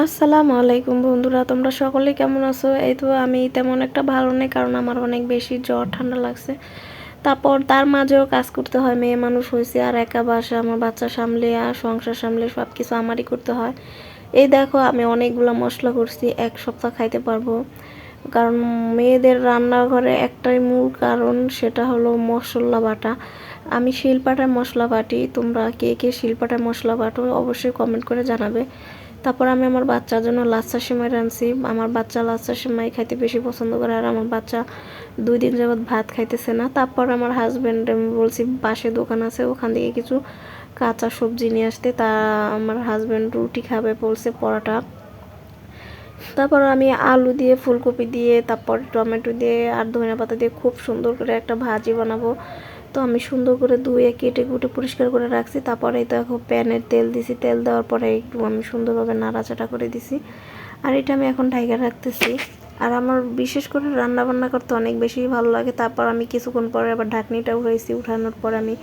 আসসালামু আলাইকুম বন্ধুরা, তোমরা সকলে কেমন আছো? এই তো আমি তেমন একটা ভালো নেই, কারণ আমার অনেক বেশি জ্বর ঠান্ডা লাগছে। তারপর তার মাঝেও কাজ করতে হয়, মেয়ে মানুষ হয়েছে আর একা বাসা, আমার বাচ্চা সামলে আর সংসার সামলে সব কিছু আমারই করতে হয়। এই দেখো আমি অনেকগুলো মশলা করছি, এক সপ্তাহ খাইতে পারবো। কারণ মেয়েদের রান্নাঘরে একটাই মূল কারণ, সেটা হলো মশলা বাটা। আমি শিলপাটায় মশলা বাটি, তোমরা কে কে শিলপাটায় মশলা বাটো অবশ্যই কমেন্ট করে জানাবে। তারপর আমি আমার বাচ্চার জন্য লাচ্ছা সেমাই রাঁধছি। আমার বাচ্চা লাচ্ছা সেমাই খাইতে বেশি পছন্দ করে, আর আমার বাচ্চা 2 দিন যাবৎ ভাত খাইতেছে না। তারপর আমার হাজব্যান্ড, আমি বলছি পাশে দোকান আছে, ওখান থেকে কিছু কাঁচা সবজি নিয়ে আসতে। তা আমার হাজব্যান্ড রুটি খাবে বলছে, পরোটা। তারপর আমি আলু দিয়ে, ফুলকপি দিয়ে, তারপর টমেটো দিয়ে আর ধনেপাতা দিয়ে খুব সুন্দর করে একটা ভাজি বানাবো। তো আমি সুন্দর করে ধুয়ে কেটে কুটে পরিষ্কার করে রাখছি। তারপরে তো এখন প্যানের তেল দিছি, তেল দেওয়ার পরে একটু আমি সুন্দরভাবে নাড়াচাড়া করে দিছি। আর এটা আমি এখন ঢাইকা রাখতেছি। আর আমার বিশেষ করে রান্না বান্না করতে অনেক বেশি ভালো লাগে। তারপর আমি কিছুক্ষণ পরে আবার ঢাকনিটা উঠাইছি, উঠানোর পর আমি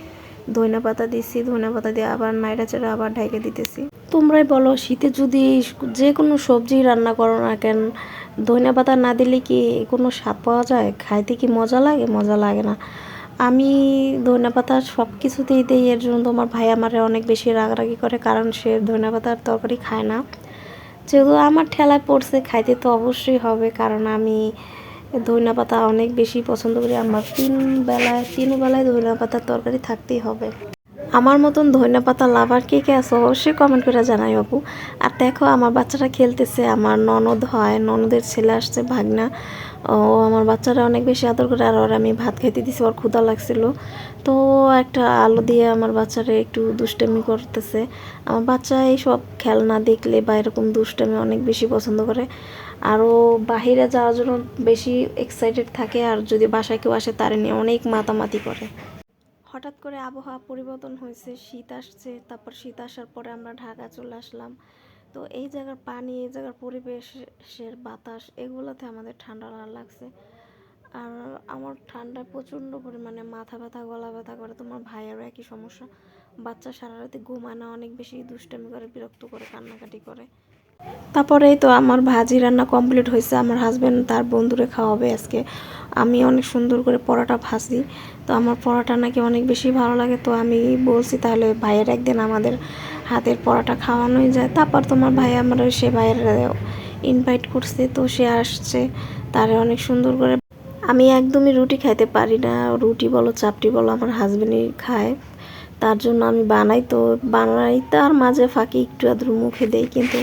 ধনিয়া পাতা দিছি, ধনিয়া পাতা দিয়ে আবার নাড়াচাড়া আবার ঢাইকা দিতেছি। তোমরাই বলো, শীতে যদি যে কোনো সবজি রান্না করো না কেন, ধনিয়া পাতা না দিলে কি কোনো স্বাদ পাওয়া যায়? খাইতে কি মজা লাগে? মজা লাগে না। আমি ধনিয়া পাতা সব কিছুতেই দিই, এর জন্য তোমার ভাই আমারে অনেক বেশি রাগারাগি করে, কারণ সে ধনিয়া পাতার তরকারি খায় না। যেহেতু আমার ঠেলায় পড়ছে, খাইতে তো অবশ্যই হবে, কারণ আমি ধনিয়া পাতা অনেক বেশি পছন্দ করি। আমার তিন বেলায় ধনিয়া পাতার তরকারি থাকতেই হবে। আমার মতন ধনিয়া পাতা লাভার কে কে আছে অবশ্যই কমেন্ট করে জানাই বাবু। আর দেখো আমার বাচ্চাটা খেলতেছে, আমার ননদ হয়, ননদের ছেলে আসছে, ভাগনা। ও আমার বাচ্চারা অনেক বেশি আদর করে, আর ওর আমি ভাত খাইতে দিছি, ওর ক্ষুধা লাগছিল। তো একটা আলু দিয়ে আমার বাচ্চারা একটু দুষ্টামি করতেছে। আমার বাচ্চা এইসব খেলনা দেখলে বা এরকম দুষ্টামি অনেক বেশি পছন্দ করে। আরও বাহিরে যাওয়ার জন্য বেশি এক্সাইটেড থাকে, আর যদি বাসায় কেউ আসে তারে নিয়ে অনেক মাতামাতি করে। হঠাৎ করে আবহাওয়া পরিবর্তন হয়েছে, শীত আসছে। তারপর শীত আসার পরে আমরা ঢাকা চলে আসলাম। তো এই জায়গার পানি, এই জায়গার পরিবেশের বাতাস, এগুলোতে আমাদের ঠান্ডা লাগছে। আর আমার ঠান্ডায় প্রচণ্ড পরিমাণে মাথা ব্যথা, গলা ব্যথা করে। তোমার ভাইয়েরও একই সমস্যা। বাচ্চা সারা রাতে ঘুমায় না, অনেক বেশি দুষ্টামি করে, বিরক্ত করে, কান্নাকাটি করে। তারপরেই তো আমার ভাজি রান্না কমপ্লিট হয়েছে। আমার হাজব্যান্ড তার বন্ধুরে খাওয়াবে আজকে। আমি অনেক সুন্দর করে পরোটা ভাজি। তো আমার পরোটা নাকি অনেক বেশি ভালো লাগে। তো আমি বলছি তাহলে ভাইয়ের একদিন আমাদের হাতের পরোটা খাওয়ানোই যায়। তারপর তোমার ভাই আমার, সে ভাইয়ের ইনভাইট করছে, তো সে আসছে। তারে অনেক সুন্দর করে, আমি একদমই রুটি খাইতে পারি না। রুটি বলো চাপটি বলো আমার হাজব্যান্ডই খায়। তার জন্য আমি বানাই, তো বানাই তার মাঝে ফাঁকে একটু আধটু মুখে দেই, কিন্তু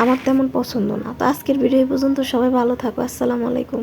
আমার তেমন পছন্দ না। তো আজকের ভিডিও এই পর্যন্ত, সবাই ভালো থাকো, আসসালামু আলাইকুম।